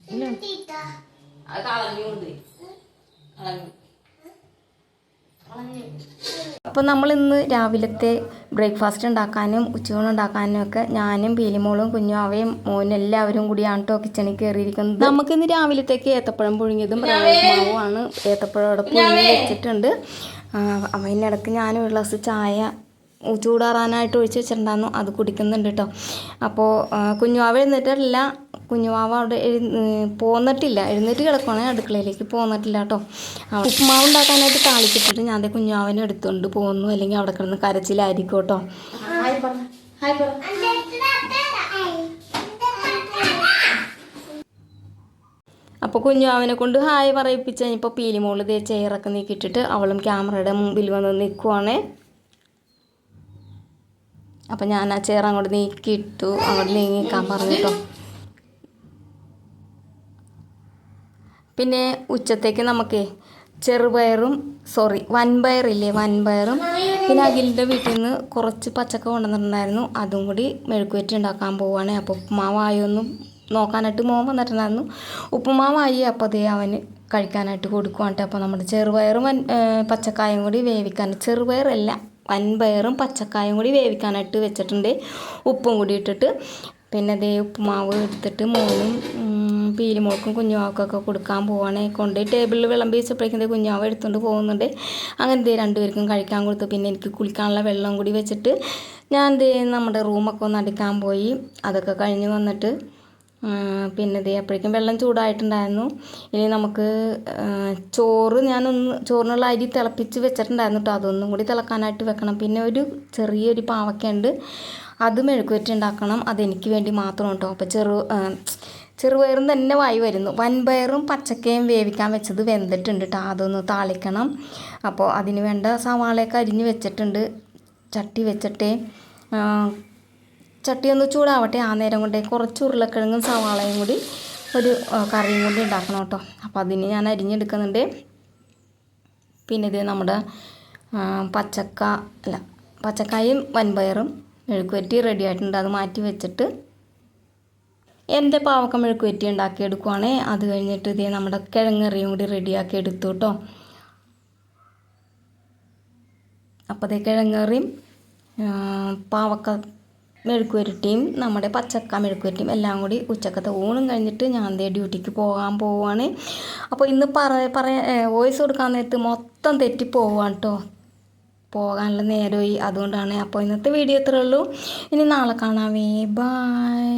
അത് കളഞ്ഞുകൊണ്ട് കളഞ്ഞു. അപ്പോൾ നമ്മൾ ഇന്ന് രാവിലത്തെ ബ്രേക്ക്ഫാസ്റ്റ് ഉണ്ടാക്കാനും ഉച്ചയൂണ് ഉണ്ടാക്കാനും ഒക്കെ ഞാനും പീലിമോളും കുഞ്ഞുവാവയും മോനും എല്ലാവരും കൂടിയാണ് കേട്ടോ കിച്ചണിൽ കയറിയിരിക്കുന്നത്. നമുക്കിന്ന് രാവിലത്തേക്ക് ഏത്തപ്പഴം പുഴുങ്ങിയതും മാവുമാണ്. ഏത്തപ്പഴം അവിടെ പുഴുങ്ങി വെച്ചിട്ടുണ്ട്. അവനിടയ്ക്ക് ഞാനും ഒരു ഗ്ലാസ് ചായ ചൂടാറാനായിട്ട് ഒഴിച്ച് വെച്ചിട്ടുണ്ടായിരുന്നു, അത് കുടിക്കുന്നുണ്ട് കേട്ടോ. അപ്പോൾ കുഞ്ഞുവാവ എഴുന്നേറ്റില്ല, കുഞ്ഞുവാവ അവിടെ പോന്നിട്ടില്ല, എഴുന്നേറ്റ് കിടക്കുകയാണെ അടുക്കളയിലേക്ക് പോന്നിട്ടില്ല കേട്ടോ. ഉപ്പുമാവ് ഉണ്ടാക്കാനായിട്ട് താളിച്ചിട്ടിട്ട് ഞാൻ കുഞ്ഞുവാവനെ എടുത്തുകൊണ്ട് പോകുന്നു, അല്ലെങ്കിൽ അവിടെ കിടന്ന് കരച്ചിലായിരിക്കും കേട്ടോ. അപ്പോൾ കുഞ്ഞുവാവനെ കൊണ്ട് ഹായ് പറയിപ്പിച്ച് കഴിഞ്ഞപ്പോൾ പീലിമോള് ഇതേ ചെയറൊക്കെ നീക്കിയിട്ടിട്ട് അവളും ക്യാമറയുടെ മുമ്പിൽ വന്ന് നിൽക്കുവാണേ. അപ്പം ഞാൻ ആ ചെയർ അങ്ങോട്ട് നീക്കിയിട്ടു, അങ്ങോട്ട് നീങ്ങിക്കാൻ പറഞ്ഞു കേട്ടോ. പിന്നെ ഉച്ചത്തേക്ക് നമുക്ക് വൻപയറില്ലേ, വൻപയറും പിന്നെ അഖിലിൻ്റെ വീട്ടിൽ നിന്ന് കുറച്ച് പച്ചക്ക കൊണ്ടുവന്നിട്ടുണ്ടായിരുന്നു, അതും കൂടി മെഴുക്കുവരട്ടി ഉണ്ടാക്കാൻ പോവുകയാണ്. അപ്പോൾ ഉപ്പുമാവായൊന്നും നോക്കാനായിട്ട് മോൻ വന്നിട്ടുണ്ടായിരുന്നു. ഉപ്പുമാവായി അപ്പോൾ അതേ അവന് കഴിക്കാനായിട്ട് കൊടുക്കുവാണ്ട്. അപ്പോൾ നമ്മുടെ ചെറുപയറും പച്ചക്കായും കൂടി വേവിക്കാൻ, ചെറുപയറല്ല വൻപയറും പച്ചക്കായും കൂടി വേവിക്കാനായിട്ട് വെച്ചിട്ടുണ്ട്, ഉപ്പും കൂടി ഇട്ടിട്ട്. പിന്നെ അതേ ഉപ്പുമാവ് എടുത്തിട്ട് മോനും പീലിമോൾക്കും കുഞ്ഞുവാവക്കൊക്കെ കൊടുക്കാൻ പോവാണ്. കൊണ്ട് ടേബിളിൽ വിളമ്പി വെച്ചപ്പോഴേക്കും കുഞ്ഞുവാവ എടുത്തുകൊണ്ട് പോകുന്നുണ്ട്. അങ്ങനെ രണ്ടുപേർക്കും കഴിക്കാൻ കൊടുത്തു. പിന്നെ എനിക്ക് കുളിക്കാനുള്ള വെള്ളം കൂടി വെച്ചിട്ട് ഞാൻ നമ്മുടെ റൂമൊക്കെ ഒന്ന് അടിക്കാൻ പോയി. അതൊക്കെ കഴിഞ്ഞ് വന്നിട്ട് പിന്നെ അപ്പോഴേക്കും വെള്ളം ചൂടായിട്ടുണ്ടായിരുന്നു. ഇനി നമുക്ക് ചോറിനുള്ള അരി തിളപ്പിച്ച് വെച്ചിട്ടുണ്ടായിരുന്നു കേട്ടോ, അതൊന്നും കൂടി തിളക്കാനായിട്ട് വെക്കണം. പിന്നെ ഒരു ചെറിയൊരു പാവയ്ക്കുണ്ട്, അത് മെഴുക്കുവരട്ടി ഉണ്ടാക്കണം, അതെനിക്ക് വേണ്ടി മാത്രം കേട്ടോ. അപ്പോൾ ചെറുപയറും തന്നെ വായി വരുന്നു. വൻപയറും പച്ചക്കയും വേവിക്കാൻ വെച്ചത് വെന്തിട്ടുണ്ട് കേട്ടോ, അതൊന്ന് താളിക്കണം. അപ്പോൾ അതിന് വേണ്ട സവാളയൊക്കെ അരിഞ്ഞ് വെച്ചിട്ടുണ്ട്. ചട്ടി വെച്ചിട്ടേ ചട്ടി ഒന്ന് ചൂടാവട്ടെ, ആ നേരം കൊണ്ടേ കുറച്ച് ഉരുളക്കിഴങ്ങും സവാളയും കൂടി ഒരു കറിയും കൂടി ഉണ്ടാക്കണം കേട്ടോ. അപ്പോൾ അതിന് ഞാൻ അരിഞ്ഞെടുക്കുന്നുണ്ട്. പിന്നെ ഇത് നമ്മുടെ പച്ചക്കായും വൻപയറും മെഴുക്കുവരട്ടി റെഡി ആയിട്ടുണ്ട്, അത് മാറ്റി വെച്ചിട്ട് എൻ്റെ പാവക്ക മെഴുക്കുവരട്ടി ഉണ്ടാക്കിയെടുക്കുവാണേ. അത് കഴിഞ്ഞിട്ട് ഇതേ നമ്മുടെ കിഴങ്ങറിയും കൂടി റെഡിയാക്കി എടുത്തു കേട്ടോ. അപ്പോൾ അതേ കിഴങ്ങറിയും പാവക്ക മെഴുക്കുവരട്ടിയും നമ്മുടെ പച്ചക്ക മെഴുക്കുവരട്ടിയും എല്ലാം കൂടി ഉച്ചക്കത്തെ ഊണും കഴിഞ്ഞിട്ട് ഞാൻ ഡ്യൂട്ടിക്ക് പോകാൻ പോവുകയാണ്. അപ്പോൾ ഇന്ന് വോയിസ് കൊടുക്കാൻ നേരത്ത് മൊത്തം തെറ്റിപ്പോവാണ് കേട്ടോ, പോകാനുള്ള നേരമായി, അതുകൊണ്ടാണ്. അപ്പോൾ ഇന്നത്തെ വീഡിയോ ഇത്രയേ ഉള്ളൂ. ഇനി നാളെ കാണാമേ, ബൈ.